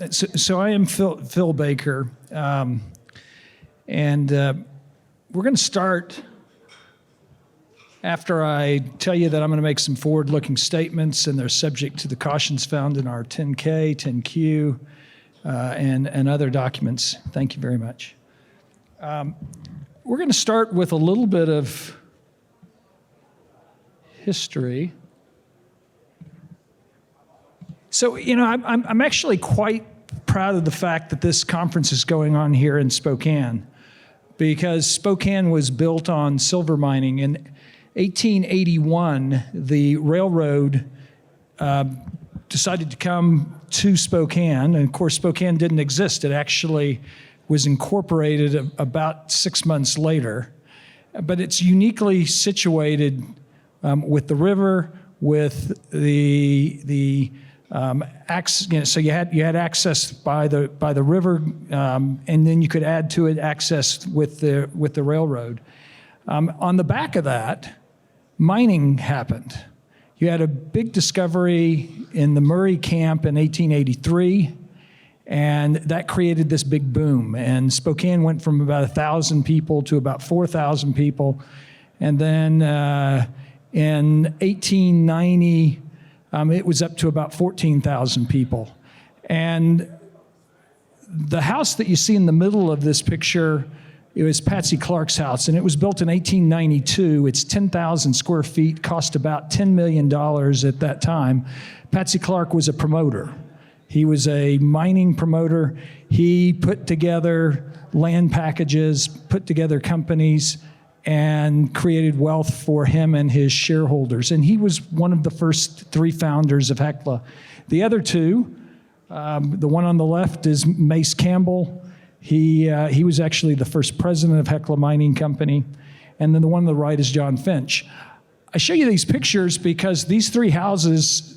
So I am Phil Baker, and we're going to start after I tell you that I'm going to make some forward-looking statements, and they're subject to the cautions found in our 10K, 10Q, and other documents. Thank you very much. We're going to start with a little bit of history. So, I'm actually quite proud of the fact that this conference is going on here in Spokane, because Spokane was built on silver mining. In 1881, the railroad decided to come to Spokane, and of course, Spokane didn't exist. It actually was incorporated about 6 months later, but it's uniquely situated with the river, with so you had access by the river, and then you could add to it access with the railroad. On the back of that, mining happened. You had a big discovery in the Murray camp in 1883, and that created this big boom. And Spokane went from about 1,000 people to about 4,000 people, and then in 1890. It was up to about 14,000 people. And the house that you see in the middle of this picture, it was Patsy Clark's house, and it was built in 1892. It's 10,000 square feet, cost about $10 million at that time. Patsy Clark was a promoter. He was a mining promoter. He put together land packages, put together companies, and created wealth for him and his shareholders. And he was one of the first three founders of Hecla. The other two, the one on the left is Mace Campbell. He was actually the first president of Hecla Mining Company. And then the one on the right is John Finch. I show you these pictures because these three houses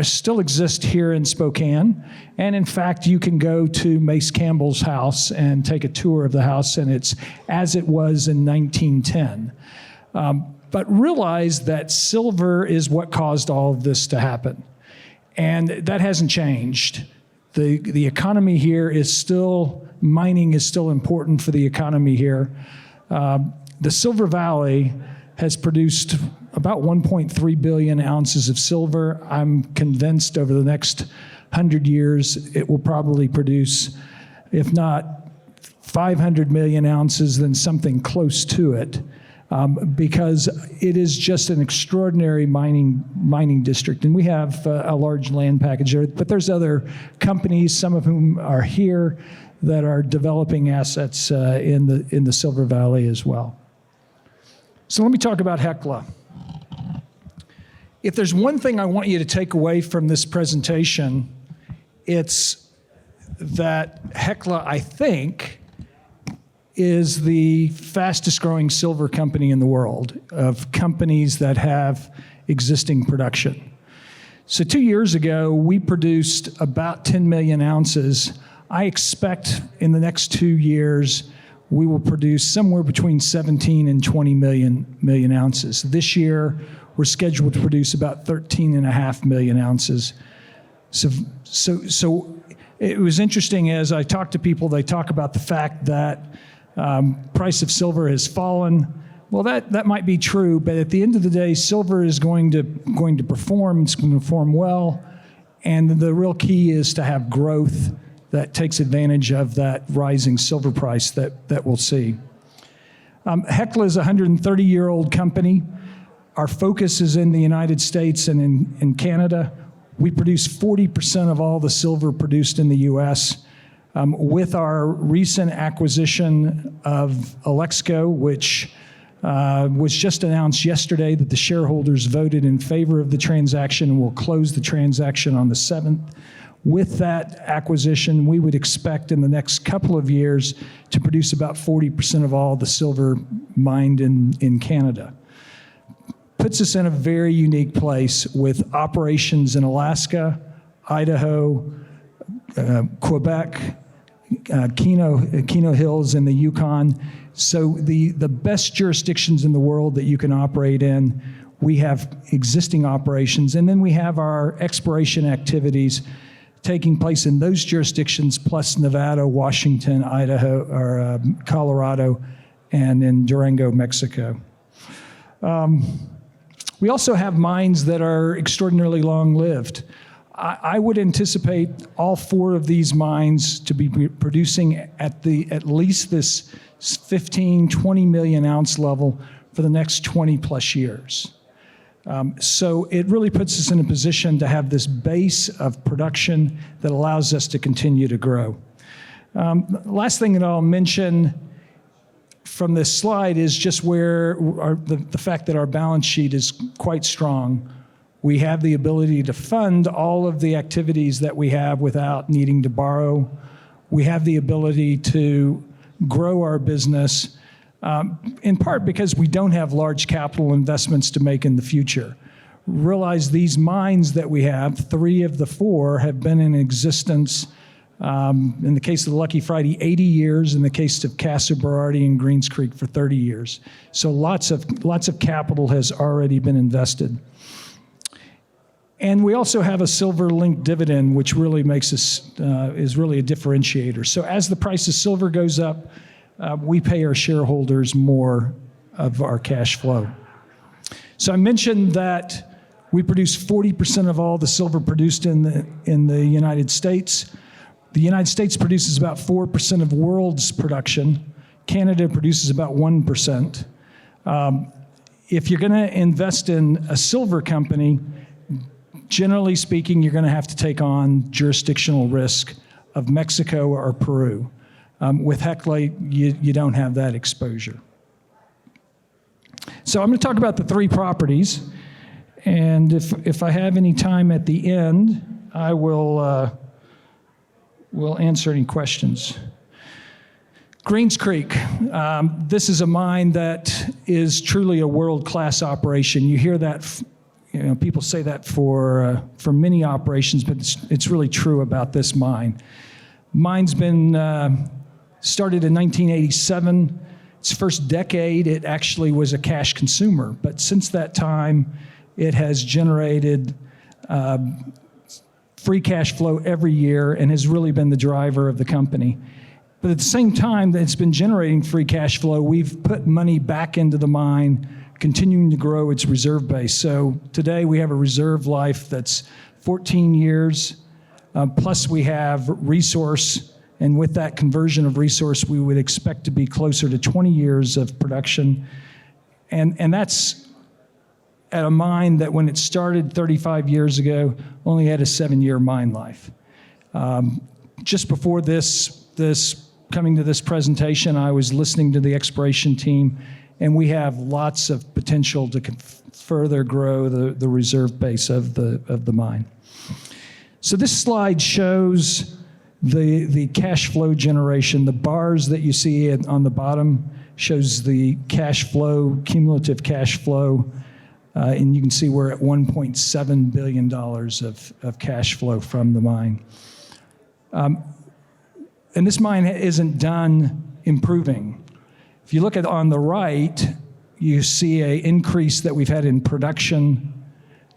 still exist here in Spokane. And in fact, you can go to Mace Campbell's house and take a tour of the house, and it's as it was in 1910. But realize that silver is what caused all of this to happen. And that hasn't changed. The economy here is still, mining is still important for the economy here. The Silver Valley has produced about 1.3 billion ounces of silver. I'm convinced over the next 100 years, it will probably produce, if not 500 million ounces, then something close to it, because it is just an extraordinary mining district. And we have a large land package there, but there's other companies, some of whom are here, that are developing assets in the Silver Valley as well. So let me talk about Hecla. If there's one thing I want you to take away from this presentation, it's that Hecla, I think, is the fastest growing silver company in the world of companies that have existing production. So 2 years ago, we produced about 10 million ounces. I expect in the next 2 years, we will produce somewhere between 17 and 20 million ounces. This year, we're scheduled to produce about 13.5 million ounces. So it was interesting as I talk to people, they talk about the fact that price of silver has fallen. Well, that might be true, but at the end of the day, silver is going to perform. It's going to perform well, and the real key is to have growth that takes advantage of that rising silver price that we'll see. Hecla is a 130-year-old company. Our focus is in the United States and in Canada. We produce 40% of all the silver produced in the U.S. With our recent acquisition of Alexco, which was just announced yesterday that the shareholders voted in favor of the transaction, and will close the transaction on the 7th. With that acquisition, we would expect in the next couple of years to produce about 40% of all the silver mined in Canada. Puts us in a very unique place with operations in Alaska, Idaho, Quebec, Keno Hills, and the Yukon. So the best jurisdictions in the world that you can operate in, we have existing operations, and then we have our exploration activities taking place in those jurisdictions, plus Nevada, Washington, Idaho, or Colorado, and in Durango, Mexico. We also have mines that are extraordinarily long-lived. I would anticipate all 4 of these mines to be producing at least this 15, 20 million ounce level for the next 20 plus years. So it really puts us in a position to have this base of production that allows us to continue to grow. Last thing that I'll mention from this slide is just where the fact that our balance sheet is quite strong. We have the ability to fund all of the activities that we have without needing to borrow. We have the ability to grow our business, in part because we don't have large capital investments to make in the future. Realize these mines that we have, 3 of the 4 have been in existence, in the case of the Lucky Friday, 80 years, in the case of Casa Berardi and Greens Creek for 30 years. So lots of capital has already been invested. And we also have a silver-linked dividend, which really makes us, is really a differentiator. So as the price of silver goes up, we pay our shareholders more of our cash flow. So I mentioned that we produce 40% of all the silver produced in the United States. The United States produces about 4% of the world's production. Canada produces about 1%. If you're going to invest in a silver company, generally speaking, you're going to have to take on jurisdictional risk of Mexico or Peru. With Hecla, you don't have that exposure. So I'm going to talk about the 3 properties, and if I have any time at the end, I will answer any questions. Greens Creek, this is a mine that is truly a world-class operation. You hear that. People say that for many operations, but it's really true about this mine. Mine's been started in 1987. Its first decade, it actually was a cash consumer, but since that time, it has generated free cash flow every year and has really been the driver of the company. But at the same time that it's been generating free cash flow, we've put money back into the mine, continuing to grow its reserve base. So today we have a reserve life that's 14 years, plus we have resource, and with that conversion of resource, we would expect to be closer to 20 years of production. And that's at a mine that when it started 35 years ago, only had a 7-year mine life. Just before this coming to this presentation, I was listening to the exploration team, and we have lots of potential to further grow the reserve base of the mine. So this slide shows the cash flow generation. The bars that you see on the bottom shows the cash flow, cumulative cash flow, and you can see we're at $1.7 billion of cash flow from the mine. And this mine isn't done improving. If you look at on the right, you see an increase that we've had in production.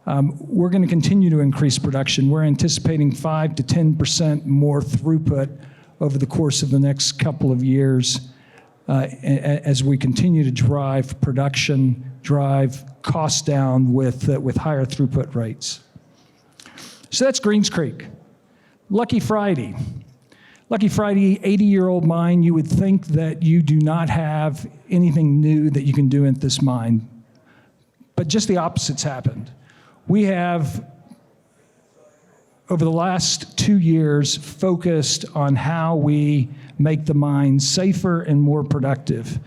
We're going to continue to increase production. We're anticipating 5 to 10% more throughput over the course of the next couple of years as we continue to drive production, drive costs down with higher throughput rates. So that's Greens Creek. Lucky Friday. Lucky Friday, 80-year-old mine. You would think that you do not have anything new that you can do at this mine, but just the opposite's happened. We have, over the last 2 years, focused on how we make the mine safer and more productive.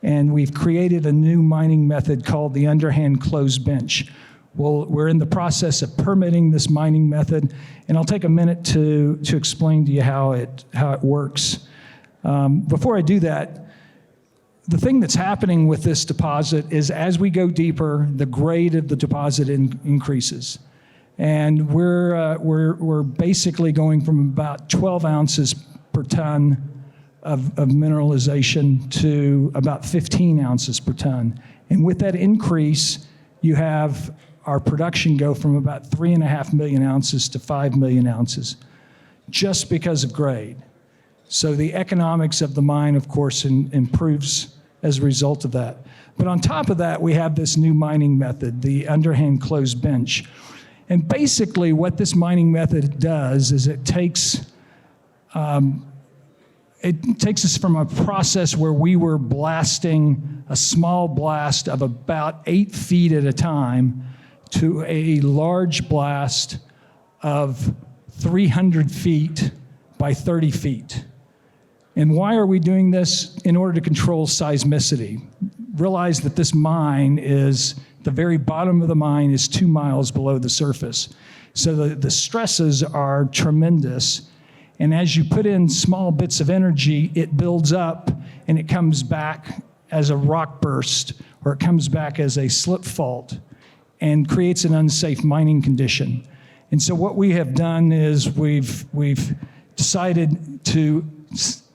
And we've created a new mining method called the underhand closed bench. Well, we're in the process of permitting this mining method, and I'll take a minute to explain to you how it works. Before I do that, the thing that's happening with this deposit is as we go deeper, the grade of the deposit increases. And we're basically going from about 12 ounces per ton of mineralization to about 15 ounces per ton. And with that increase, you have our production go from about 3.5 million ounces to 5 million ounces. just because of grade. So the economics of the mine, of course, improves as a result of that. But on top of that, we have this new mining method, the underhand closed bench. And basically what this mining method does is it takes us from a process where we were blasting a small blast of about 8 feet at a time to a large blast of 300 feet by 30 feet. And why are we doing this? In order to control seismicity. Realize that this mine is, the very bottom of the mine is 2 miles below the surface. So the stresses are tremendous. And as you put in small bits of energy, it builds up and it comes back as a rock burst, or it comes back as a slip fault and creates an unsafe mining condition. And so what we have done is we've decided to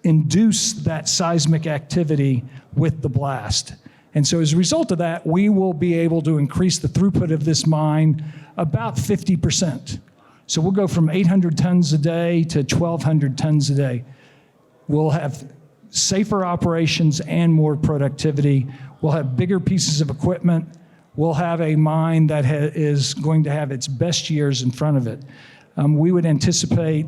induce that seismic activity with the blast. And so as a result of that, we will be able to increase the throughput of this mine about 50%. So we'll go from 800 tons a day to 1,200 tons a day. We'll have safer operations and more productivity. We'll have bigger pieces of equipment. We'll have a mine that is going to have its best years in front of it. We would anticipate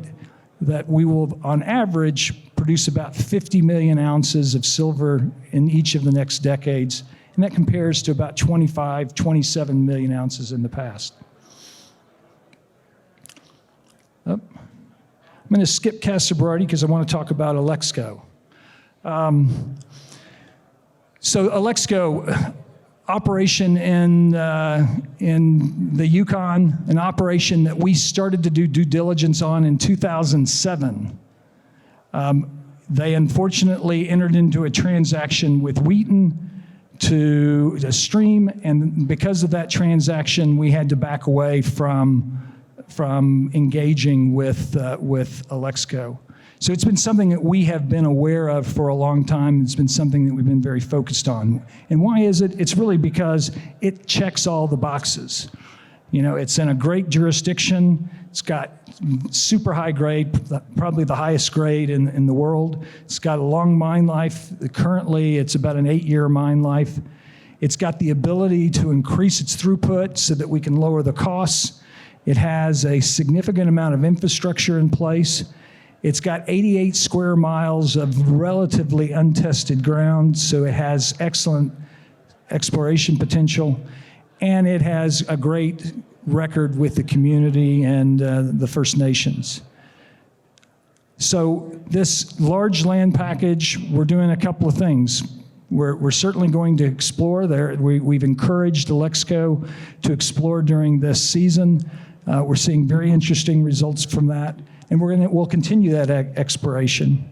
that we will, on average, produce about 50 million ounces of silver in each of the next decades, and that compares to about 25, 27 million ounces in the past. I'm going to skip Casa Berardi because I want to talk about Alexco. So Alexco, operation in the Yukon, an operation that we started to do due diligence on in 2007. They unfortunately entered into a transaction with Wheaton to Stream, and because of that transaction, we had to back away from engaging with Alexco. So it's been something that we have been aware of for a long time. It's been something that we've been very focused on. And why is it? It's really because it checks all the boxes. You know, it's in a great jurisdiction. It's got super high grade, probably the highest grade in the world. It's got a long mine life. Currently, it's about an 8-year mine life. It's got the ability to increase its throughput so that we can lower the costs. It has a significant amount of infrastructure in place. It's got 88 square miles of relatively untested ground, so it has excellent exploration potential, and it has a great record with the community and the First Nations. So this large land package, we're doing a couple of things. We're certainly going to explore there. We've encouraged Alexco to explore during this season. We're seeing very interesting results from that. And we'll continue that exploration.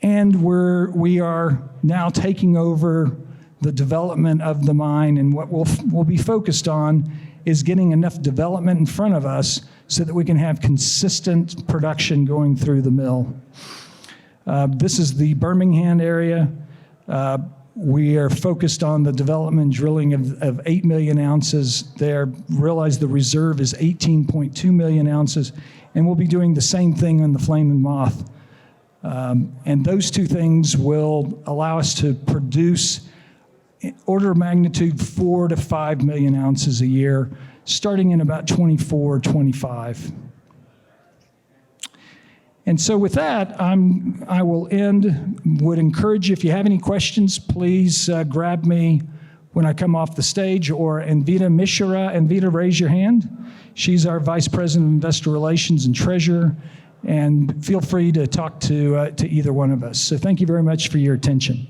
And we are now taking over the development of the mine, and what we'll be focused on is getting enough development in front of us so that we can have consistent production going through the mill. This is the Birmingham area. We are focused on the development and drilling of 8 million ounces there. Realize the reserve is 18.2 million ounces, and we'll be doing the same thing on the Flame and Moth. And those two things will allow us to produce order of magnitude 4 to 5 million ounces a year, starting in about 24, 25. And so with that, I will end. Would encourage you, if you have any questions, please grab me when I come off the stage, or Anvita Mishra. Anvita, raise your hand. She's our Vice President of Investor Relations and Treasurer, and feel free to talk to either one of us. So thank you very much for your attention.